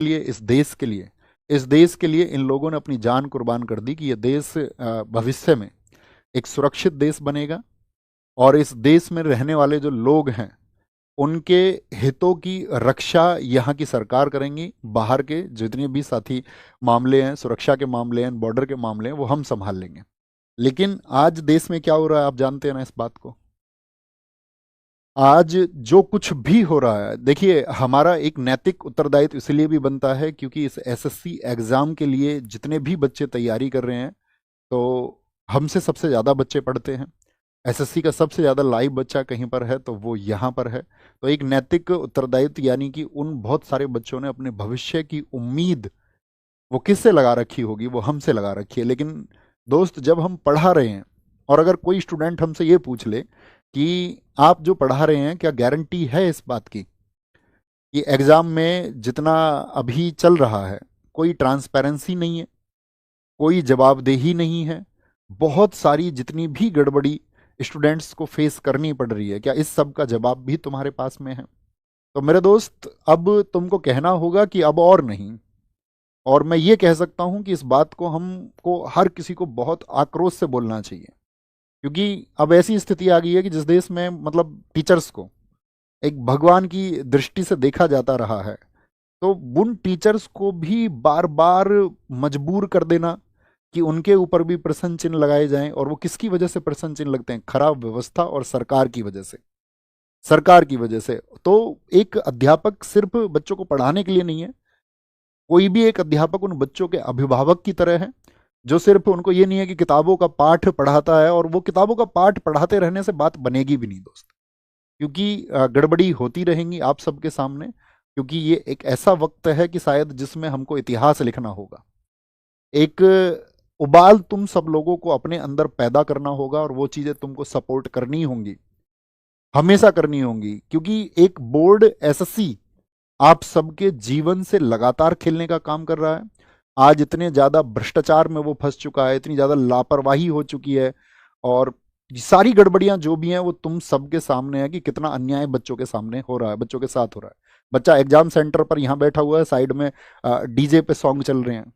लिए, इस देश के लिए इन लोगों ने अपनी जान कुर्बान कर दी कि ये देश भविष्य में एक सुरक्षित देश बनेगा, और इस देश में रहने वाले जो लोग हैं उनके हितों की रक्षा यहाँ की सरकार करेंगी। बाहर के जितने भी साथी मामले हैं, सुरक्षा के मामले हैं, बॉर्डर के मामले हैं, वो हम संभाल लेंगे। लेकिन आज देश में क्या हो रहा है, आप जानते हैं ना इस बात को। आज जो कुछ भी हो रहा है, देखिए, हमारा एक नैतिक उत्तरदायित्व इसलिए भी बनता है क्योंकि इस एसएससी एग्जाम के लिए जितने भी बच्चे तैयारी कर रहे हैं, तो हमसे सबसे ज़्यादा बच्चे पढ़ते हैं। एसएससी का सबसे ज़्यादा लाइव बच्चा कहीं पर है तो वो यहाँ पर है। तो एक नैतिक उत्तरदायित्व, यानी कि उन बहुत सारे बच्चों ने अपने भविष्य की उम्मीद वो किससे लगा रखी होगी, वो हमसे लगा रखी है। लेकिन दोस्त, जब हम पढ़ा रहे हैं, और अगर कोई स्टूडेंट हमसे ये पूछ ले कि आप जो पढ़ा रहे हैं क्या गारंटी है इस बात की कि एग्ज़ाम में जितना अभी चल रहा है कोई ट्रांसपेरेंसी नहीं है, कोई जवाबदेही नहीं है, बहुत सारी जितनी भी गड़बड़ी स्टूडेंट्स को फेस करनी पड़ रही है, क्या इस सब का जवाब भी तुम्हारे पास में है? तो मेरे दोस्त, अब तुमको कहना होगा कि अब और नहीं। और मैं ये कह सकता हूं कि इस बात को हमको हर किसी को बहुत आक्रोश से बोलना चाहिए, क्योंकि अब ऐसी स्थिति आ गई है कि जिस देश में मतलब टीचर्स को एक भगवान की दृष्टि से देखा जाता रहा है, तो उन टीचर्स को भी बार बार मजबूर कर देना कि उनके ऊपर भी प्रश्न चिन्ह लगाए जाएं। और वो किसकी वजह से प्रश्न चिन्ह लगते हैं? खराब व्यवस्था और सरकार की वजह से। सरकार की वजह से। तो एक अध्यापक सिर्फ बच्चों को पढ़ाने के लिए नहीं है, कोई भी एक अध्यापक उन बच्चों के अभिभावक की तरह है, जो सिर्फ उनको ये नहीं है कि किताबों का पाठ पढ़ाता है, और वो किताबों का पाठ पढ़ाते रहने से बात बनेगी भी नहीं दोस्त, क्योंकि गड़बड़ी होती रहेंगी आप सबके सामने। क्योंकि ये एक ऐसा वक्त है कि शायद जिसमें हमको इतिहास लिखना होगा। एक उबाल तुम सब लोगों को अपने अंदर पैदा करना होगा, और वो चीजें तुमको सपोर्ट करनी होंगी, हमेशा करनी होंगी, क्योंकि एक बोर्ड एसएससी आप सबके जीवन से लगातार खेलने का काम कर रहा है। आज इतने ज्यादा भ्रष्टाचार में वो फंस चुका है, इतनी ज्यादा लापरवाही हो चुकी है, और सारी गड़बड़ियां जो भी हैं वो तुम सबके सामने है कि कितना अन्याय बच्चों के सामने हो रहा है, बच्चों के साथ हो रहा है। बच्चा एग्जाम सेंटर पर यहाँ बैठा हुआ है, साइड में डीजे पे सॉन्ग चल रहे हैं।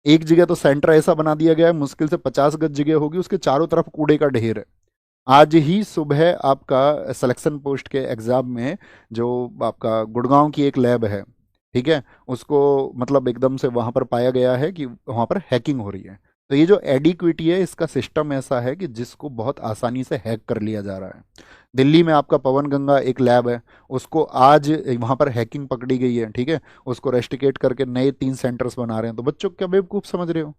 एक जगह तो सेंटर ऐसा बना दिया गया है, मुश्किल से 50 गज जगह होगी, उसके चारों तरफ कूड़े का ढेर है। आज ही सुबह आपका सिलेक्शन पोस्ट के एग्जाम में जो आपका गुड़गांव की एक लैब है, ठीक है, उसको मतलब एकदम से वहां पर पाया गया है कि वहां पर हैकिंग हो रही है। तो ये जो एडिक्विटी है, इसका सिस्टम ऐसा है कि जिसको बहुत आसानी से हैक कर लिया जा रहा है। दिल्ली में आपका पवन गंगा एक लैब है, उसको आज वहां पर हैकिंग पकड़ी गई है, ठीक है, उसको रेस्टिकेट करके नए 3 सेंटर्स बना रहे हैं। तो बच्चों को क्या बेवकूफ समझ रहे हो?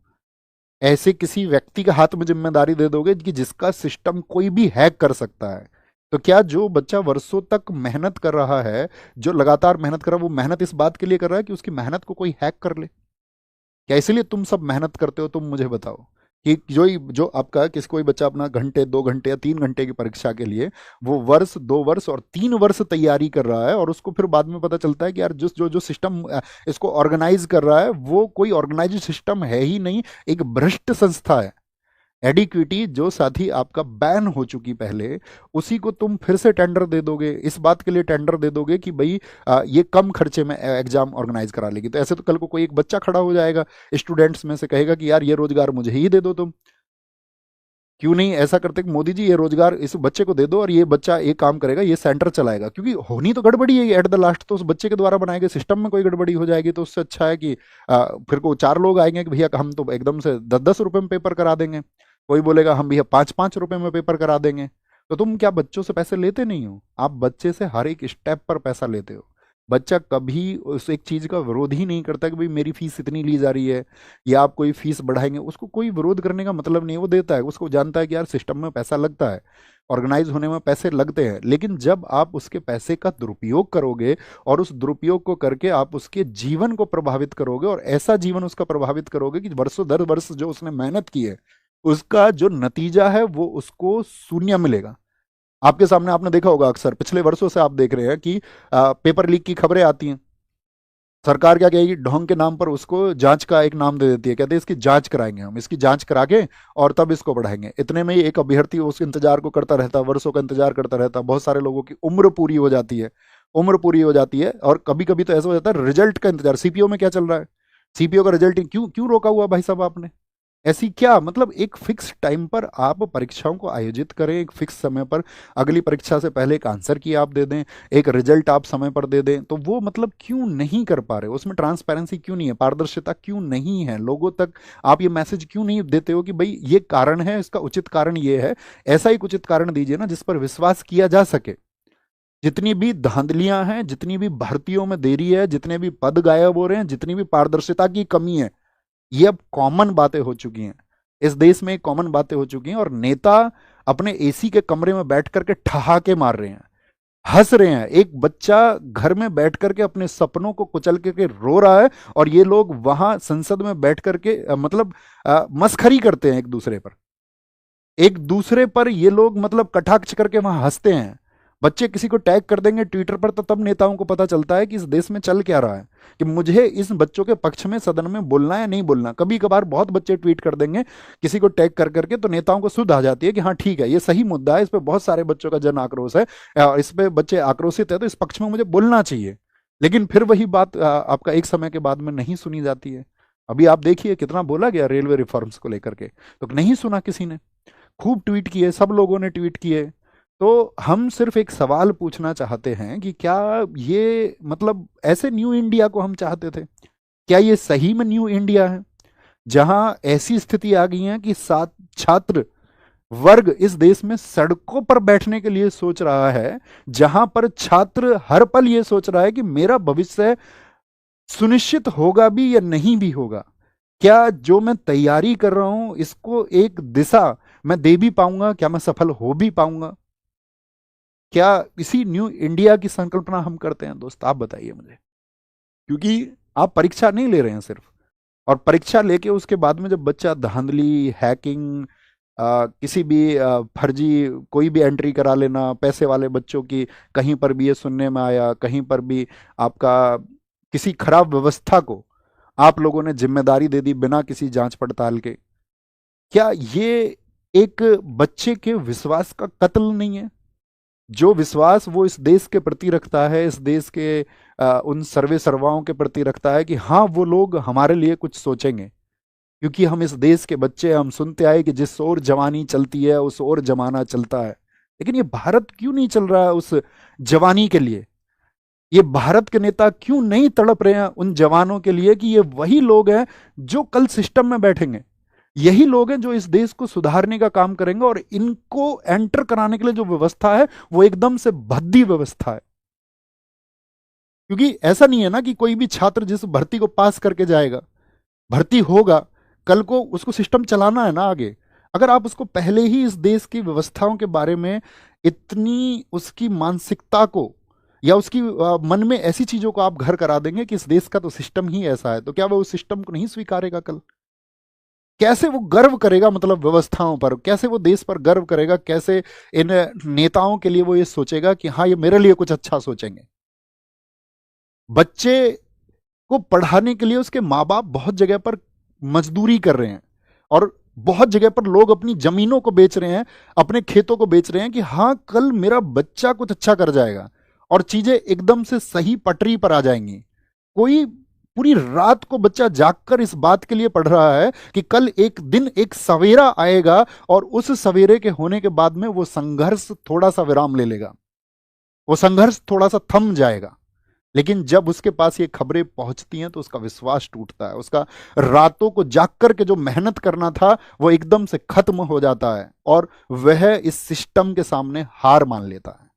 ऐसे किसी व्यक्ति के हाथ में जिम्मेदारी दे दोगे कि जिसका सिस्टम कोई भी हैक कर सकता है? तो क्या जो बच्चा वर्षों तक मेहनत कर रहा है, जो लगातार मेहनत कर रहा है, वो मेहनत इस बात के लिए कर रहा है कि उसकी मेहनत को कोई हैक कर ले? क्या इसलिए तुम सब मेहनत करते हो? तुम मुझे बताओ कि जो आपका किसी कोई बच्चा अपना घंटे 2 घंटे या 3 घंटे की परीक्षा के लिए वो वर्ष 2 वर्ष और 3 वर्ष तैयारी कर रहा है, और उसको फिर बाद में पता चलता है कि यार जो जो सिस्टम इसको ऑर्गेनाइज कर रहा है वो कोई ऑर्गेनाइज सिस्टम है ही नहीं, एक भ्रष्ट संस्था है। एडिक्विटी जो साथी आपका बैन हो चुकी पहले, उसी को तुम फिर से टेंडर दे दोगे, इस बात के लिए टेंडर दे दोगे कि भाई ये कम खर्चे में एग्जाम ऑर्गेनाइज करा लेगी। तो ऐसे तो कल को कोई एक बच्चा खड़ा हो जाएगा स्टूडेंट्स में से, कहेगा कि यार ये रोजगार मुझे ही दे दो तुम। क्यों नहीं ऐसा करते कि मोदी जी ये रोजगार इस बच्चे को दे दो, और ये बच्चा एक काम करेगा, ये सेंटर चलाएगा। क्योंकि होनी तो गड़बड़ी है एट द लास्ट, तो उस बच्चे के द्वारा बनाए गए सिस्टम में कोई गड़बड़ी हो जाएगी, तो उससे अच्छा है कि फिर को 4 लोग आएंगे कि भैया हम तो एकदम से 10-10 रुपए में पेपर करा देंगे, कोई बोलेगा हम भैया 5-5 रुपए में पेपर करा देंगे। तो तुम क्या बच्चों से पैसे लेते नहीं हो? आप बच्चे से हर एक स्टेप पर पैसा लेते हो। बच्चा कभी उस एक चीज का विरोध ही नहीं करता कि भाई मेरी फीस इतनी ली जा रही है, या आप कोई फीस बढ़ाएंगे, उसको कोई विरोध करने का मतलब नहीं है। वो देता है, उसको जानता है कि यार सिस्टम में पैसा लगता है, ऑर्गेनाइज होने में पैसे लगते हैं। लेकिन जब आप उसके पैसे का दुरुपयोग करोगे, और उस दुरुपयोग को करके आप उसके जीवन को प्रभावित करोगे, और ऐसा जीवन उसका प्रभावित करोगे कि वर्षों दर वर्ष जो उसने मेहनत की है उसका जो नतीजा है वो उसको शून्य मिलेगा। आपके सामने आपने देखा होगा, अक्सर पिछले वर्षों से आप देख रहे हैं कि पेपर लीक की खबरें आती हैं। सरकार क्या कहेगी, ढोंग के नाम पर उसको जांच का एक नाम दे देती है, कहते हैं इसकी जांच कराएंगे, हम इसकी जांच करा के और तब इसको बढ़ाएंगे। इतने में ही एक अभ्यर्थी उस इंतजार को करता रहता है, वर्षों का इंतजार करता रहता है, बहुत सारे लोगों की उम्र पूरी हो जाती है, उम्र पूरी हो जाती है और कभी कभी तो ऐसा हो जाता है रिजल्ट का इंतजार, सीपीओ में क्या चल रहा है, सीपीओ का रिजल्ट क्यों क्यों रोका हुआ भाई साहब आपने? ऐसी क्या मतलब, एक फिक्स टाइम पर आप परीक्षाओं को आयोजित करें, एक फिक्स समय पर अगली परीक्षा से पहले एक आंसर की आप दे दें, एक रिजल्ट आप समय पर दे दें, तो वो मतलब क्यों नहीं कर पा रहे? उसमें ट्रांसपेरेंसी क्यों नहीं है, पारदर्शिता क्यों नहीं है? लोगों तक आप ये मैसेज क्यों नहीं देते हो कि भाई ये कारण है, इसका उचित कारण ये है? ऐसा एक उचित कारण दीजिए ना जिस पर विश्वास किया जा सके। जितनी भी धांधलियां हैं, जितनी भी भर्तियों में देरी है, जितने भी पद गायब हो रहे हैं, जितनी भी पारदर्शिता की कमी है, ये अब कॉमन बातें हो चुकी हैं। इस देश में कॉमन बातें हो चुकी हैं और नेता अपने एसी के कमरे में बैठ करके ठहाके मार रहे हैं, हंस रहे हैं। एक बच्चा घर में बैठ करके अपने सपनों को कुचल के रो रहा है और ये लोग वहां संसद में बैठ करके मतलब मस्खरी करते हैं एक दूसरे पर ये लोग मतलब कटाक्ष करके वहां हंसते हैं। बच्चे किसी को टैग कर देंगे ट्विटर पर तो तब नेताओं को पता चलता है कि इस देश में चल क्या रहा है, कि मुझे इस बच्चों के पक्ष में सदन में बोलना है या नहीं बोलना। कभी कभार बहुत बच्चे ट्वीट कर देंगे किसी को टैग कर करके, तो नेताओं को सुध आ जाती है कि हाँ ठीक है, ये सही मुद्दा है, इस पर बहुत सारे बच्चों का जन आक्रोश है, इस पे बच्चे आक्रोशित है, तो इस पक्ष में मुझे बोलना चाहिए। लेकिन फिर वही बात आपका एक समय के बाद में नहीं सुनी जाती है। अभी आप देखिए कितना बोला गया रेलवे रिफॉर्म्स को लेकर के, तो नहीं सुना किसी ने। खूब ट्वीट किए, सब लोगों ने ट्वीट किए। तो हम सिर्फ एक सवाल पूछना चाहते हैं कि क्या ये मतलब ऐसे न्यू इंडिया को हम चाहते थे? क्या ये सही में न्यू इंडिया है जहां ऐसी स्थिति आ गई है कि सात छात्र वर्ग इस देश में सड़कों पर बैठने के लिए सोच रहा है, जहां पर छात्र हर पल ये सोच रहा है कि मेरा भविष्य सुनिश्चित होगा भी या नहीं भी होगा? क्या जो मैं तैयारी कर रहा हूं इसको एक दिशा मैं दे भी पाऊंगा? क्या मैं सफल हो भी पाऊंगा? क्या इसी न्यू इंडिया की संकल्पना हम करते हैं दोस्त? आप बताइए मुझे। क्योंकि आप परीक्षा नहीं ले रहे हैं सिर्फ, और परीक्षा लेके उसके बाद में जब बच्चा धांधली, हैकिंग, किसी भी फर्जी कोई भी एंट्री करा लेना, पैसे वाले बच्चों की, कहीं पर भी ये सुनने में आया, कहीं पर भी आपका किसी खराब व्यवस्था को आप लोगों ने जिम्मेदारी दे दी बिना किसी जांच पड़ताल के। क्या ये एक बच्चे के विश्वास का कत्ल नहीं है? जो विश्वास वो इस देश के प्रति रखता है, इस देश के उन सर्वे सर्वाओं के प्रति रखता है कि हाँ वो लोग हमारे लिए कुछ सोचेंगे, क्योंकि हम इस देश के बच्चे, हम सुनते आए कि जिस ओर जवानी चलती है उस ओर जमाना चलता है। लेकिन ये भारत क्यों नहीं चल रहा है उस जवानी के लिए? ये भारत के नेता क्यों नहीं तड़प रहे हैं उन जवानों के लिए कि ये वही लोग हैं जो कल सिस्टम में बैठेंगे, यही लोग हैं जो इस देश को सुधारने का काम करेंगे, और इनको एंटर कराने के लिए जो व्यवस्था है वो एकदम से भद्दी व्यवस्था है। क्योंकि ऐसा नहीं है ना कि कोई भी छात्र जिस भर्ती को पास करके जाएगा, भर्ती होगा, कल को उसको सिस्टम चलाना है ना आगे। अगर आप उसको पहले ही इस देश की व्यवस्थाओं के बारे में इतनी उसकी मानसिकता को या उसकी मन में ऐसी चीजों को आप घर करा देंगे कि इस देश का तो सिस्टम ही ऐसा है, तो क्या वो उस सिस्टम को नहीं स्वीकारेगा? कल कैसे वो गर्व करेगा मतलब व्यवस्थाओं पर? कैसे वो देश पर गर्व करेगा? कैसे इन नेताओं के लिए वो ये सोचेगा कि हाँ ये मेरे लिए कुछ अच्छा सोचेंगे? बच्चे को पढ़ाने के लिए उसके माँ बाप बहुत जगह पर मजदूरी कर रहे हैं, और बहुत जगह पर लोग अपनी जमीनों को बेच रहे हैं, अपने खेतों को बेच रहे हैं कि हाँ कल मेरा बच्चा कुछ अच्छा कर जाएगा और चीजें एकदम से सही पटरी पर आ जाएंगी। कोई पूरी रात को बच्चा जागकर इस बात के लिए पढ़ रहा है कि कल एक दिन एक सवेरा आएगा और उस सवेरे के होने के बाद में वो संघर्ष थोड़ा सा विराम ले लेगा, वो संघर्ष थोड़ा सा थम जाएगा। लेकिन जब उसके पास ये खबरें पहुंचती हैं तो उसका विश्वास टूटता है, उसका रातों को जाग करके जो मेहनत करना था वो एकदम से खत्म हो जाता है और वह इस सिस्टम के सामने हार मान लेता है।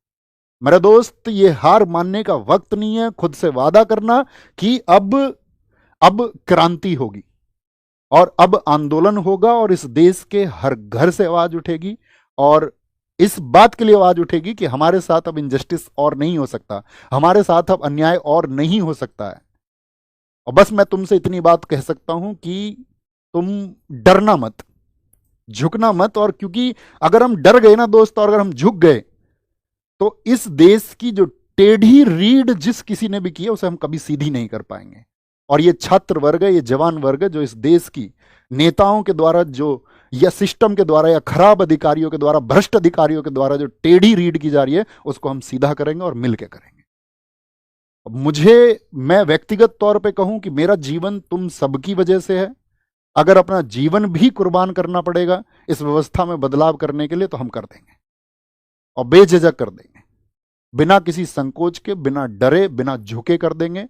मेरा दोस्त, ये हार मानने का वक्त नहीं है। खुद से वादा करना कि अब क्रांति होगी और अब आंदोलन होगा और इस देश के हर घर से आवाज उठेगी, और इस बात के लिए आवाज उठेगी कि हमारे साथ अब इनजस्टिस और नहीं हो सकता, हमारे साथ अब अन्याय और नहीं हो सकता है। और बस मैं तुमसे इतनी बात कह सकता हूं कि तुम डरना मत, झुकना मत। और क्योंकि अगर हम डर गए ना दोस्त, और अगर हम झुक गए, तो इस देश की जो टेढ़ी रीढ़ जिस किसी ने भी की है उसे हम कभी सीधी नहीं कर पाएंगे। और ये छात्र वर्ग है, ये जवान वर्ग है, जो इस देश की नेताओं के द्वारा जो, या सिस्टम के द्वारा, या खराब अधिकारियों के द्वारा, भ्रष्ट अधिकारियों के द्वारा जो टेढ़ी रीढ़ की जा रही है, उसको हम सीधा करेंगे और मिलकर करेंगे। मैं व्यक्तिगत तौर पे कहूं कि मेरा जीवन तुम सबकी वजह से है। अगर अपना जीवन भी कुर्बान करना पड़ेगा इस व्यवस्था में बदलाव करने के लिए तो हम कर देंगे, और बेझिझक कर देंगे, बिना किसी संकोच के, बिना डरे, बिना झुके कर देंगे।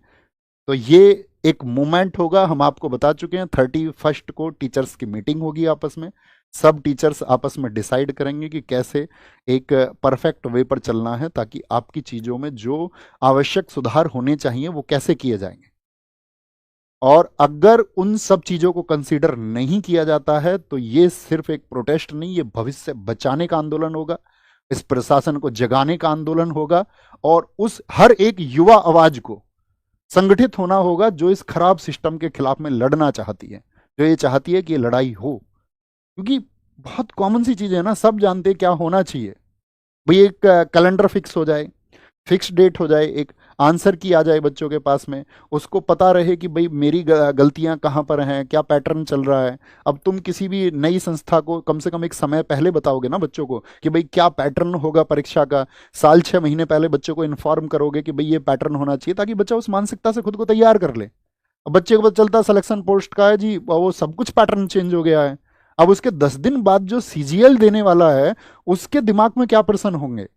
तो ये एक मूवमेंट होगा। हम आपको बता चुके हैं 31 को टीचर्स की मीटिंग होगी आपस में। सब टीचर्स आपस में डिसाइड करेंगे कि कैसे एक परफेक्ट वे पर चलना है, ताकि आपकी चीज़ों में जो आवश्यक सुधार होने चाहिए वो कैसे किए जाएंगे। और अगर उन सब चीज़ों को कंसीडर नहीं किया जाता है तो ये सिर्फ एक प्रोटेस्ट नहीं, ये भविष्य बचाने का आंदोलन होगा, इस प्रशासन को जगाने का आंदोलन होगा, और उस हर एक युवा आवाज को संगठित होना होगा जो इस खराब सिस्टम के खिलाफ में लड़ना चाहती है, जो ये चाहती है कि ये लड़ाई हो। क्योंकि बहुत कॉमन सी चीज़ है ना, सब जानते हैं क्या होना चाहिए। भाई एक कैलेंडर फिक्स हो जाए, फिक्स डेट हो जाए, एक आंसर की आ जाए बच्चों के पास में, उसको पता रहे कि भाई मेरी गलतियां कहाँ पर हैं, क्या पैटर्न चल रहा है। अब तुम किसी भी नई संस्था को कम से कम एक समय पहले बताओगे ना बच्चों को कि भाई क्या पैटर्न होगा परीक्षा का, साल 6 महीने पहले बच्चों को इन्फॉर्म करोगे कि भाई ये पैटर्न होना चाहिए, ताकि बच्चा उस मानसिकता से खुद को तैयार कर ले। अब बच्चे को पता चलता सिलेक्शन पोस्ट का है जी, वो सब कुछ पैटर्न चेंज हो गया है। अब उसके 10 दिन बाद जो सीजीएल देने वाला है उसके दिमाग में क्या प्रश्न होंगे,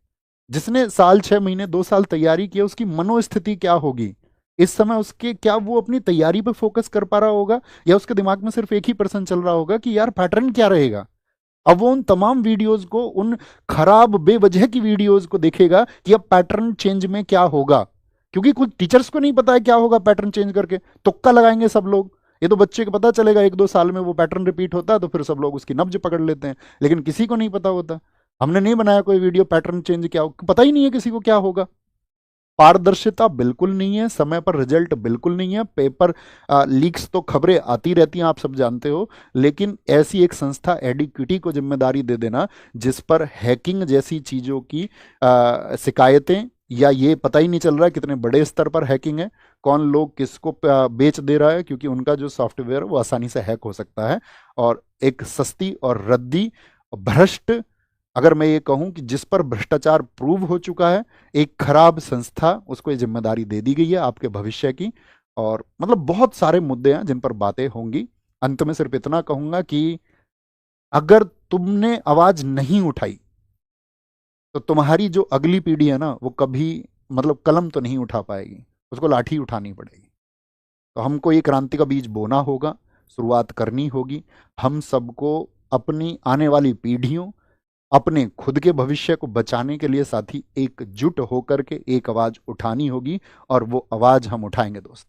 जिसने साल 6 महीने 2 साल तैयारी की, उसकी मनोस्थिति क्या होगी इस समय, उसके क्या वो अपनी तैयारी पर फोकस कर पा रहा होगा, या उसके दिमाग में सिर्फ एक ही प्रश्न चल रहा होगा कि यार पैटर्न क्या रहेगा। अब वो उन तमाम वीडियोस को, उन खराब बेवजह की वीडियोस को देखेगा कि अब पैटर्न चेंज में क्या होगा। क्योंकि कुछ टीचर्स को नहीं पता है क्या होगा पैटर्न चेंज करके, तुक्का लगाएंगे सब लोग। ये तो बच्चे को पता चलेगा 1-2 साल में वो पैटर्न रिपीट होता है तो फिर सब लोग उसकी नब्ज पकड़ लेते हैं, लेकिन किसी को नहीं पता होता। हमने नहीं बनाया कोई वीडियो पैटर्न चेंज क्या हो, पता ही नहीं है किसी को क्या होगा। पारदर्शिता बिल्कुल नहीं है, समय पर रिजल्ट बिल्कुल नहीं है, पेपर लीक्स तो खबरें आती रहती हैं, आप सब जानते हो। लेकिन ऐसी एक संस्था एडिक्विटी को जिम्मेदारी दे देना जिस पर हैकिंग जैसी चीज़ों की शिकायतें, या ये पता ही नहीं चल रहा है कितने बड़े स्तर पर हैकिंग है, कौन लोग किसको बेच दे रहा है, क्योंकि उनका जो सॉफ्टवेयर है वो आसानी से हैक हो सकता है। और एक सस्ती और रद्दी भ्रष्ट, अगर मैं ये कहूं कि जिस पर भ्रष्टाचार प्रूव हो चुका है, एक खराब संस्था, उसको ये जिम्मेदारी दे दी गई है आपके भविष्य की। और मतलब बहुत सारे मुद्दे हैं जिन पर बातें होंगी। अंत में सिर्फ इतना कहूंगा कि अगर तुमने आवाज नहीं उठाई तो तुम्हारी जो अगली पीढ़ी है ना वो कभी मतलब कलम तो नहीं उठा पाएगी, उसको लाठी उठानी पड़ेगी। तो हमको ये क्रांति का बीज बोना होगा, शुरुआत करनी होगी। हम सबको अपनी आने वाली पीढ़ियों, अपने खुद के भविष्य को बचाने के लिए साथी एकजुट होकर के एक आवाज उठानी होगी। और वो आवाज हम उठाएंगे दोस्त,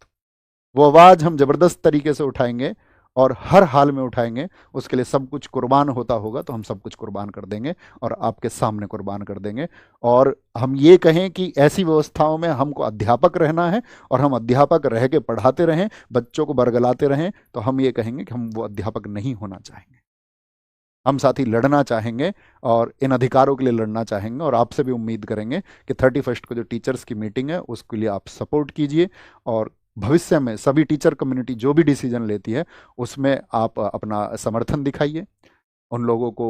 वो आवाज हम जबरदस्त तरीके से उठाएंगे और हर हाल में उठाएंगे। उसके लिए सब कुछ कुर्बान होता होगा तो हम सब कुछ कुर्बान कर देंगे और आपके सामने कुर्बान कर देंगे। और हम ये कहें कि ऐसी व्यवस्थाओं में हमको अध्यापक रहना है और हम अध्यापक रह के पढ़ाते रहें, बच्चों को बरगलाते रहें, तो हम ये कहेंगे कि हम वो अध्यापक नहीं होना चाहेंगे। हम साथी लड़ना चाहेंगे और इन अधिकारों के लिए लड़ना चाहेंगे। और आपसे भी उम्मीद करेंगे कि 31 को जो टीचर्स की मीटिंग है उसके लिए आप सपोर्ट कीजिए, और भविष्य में सभी टीचर कम्युनिटी जो भी डिसीजन लेती है उसमें आप अपना समर्थन दिखाइए। उन लोगों को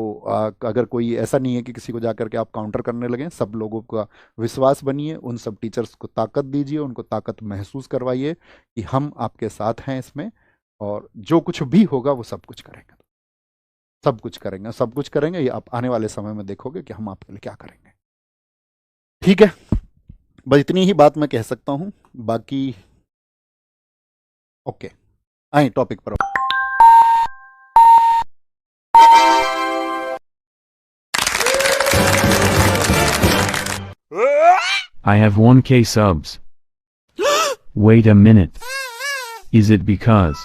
अगर कोई ऐसा नहीं है कि किसी को जाकर के आप काउंटर करने लगें, सब लोगों का विश्वास बनिए, उन सब टीचर्स को ताकत दीजिए, उनको ताकत महसूस करवाइए कि हम आपके साथ हैं इसमें, और जो कुछ भी होगा वो सब कुछ करेंगे, सब कुछ करेंगे, सब कुछ करेंगे। ये आप आने वाले समय में देखोगे कि हम आपके लिए क्या करेंगे। ठीक है, बस इतनी ही बात मैं कह सकता हूं, बाकी ओके, आए टॉपिक पर। I have 1K subs. Wait a minute. Is it because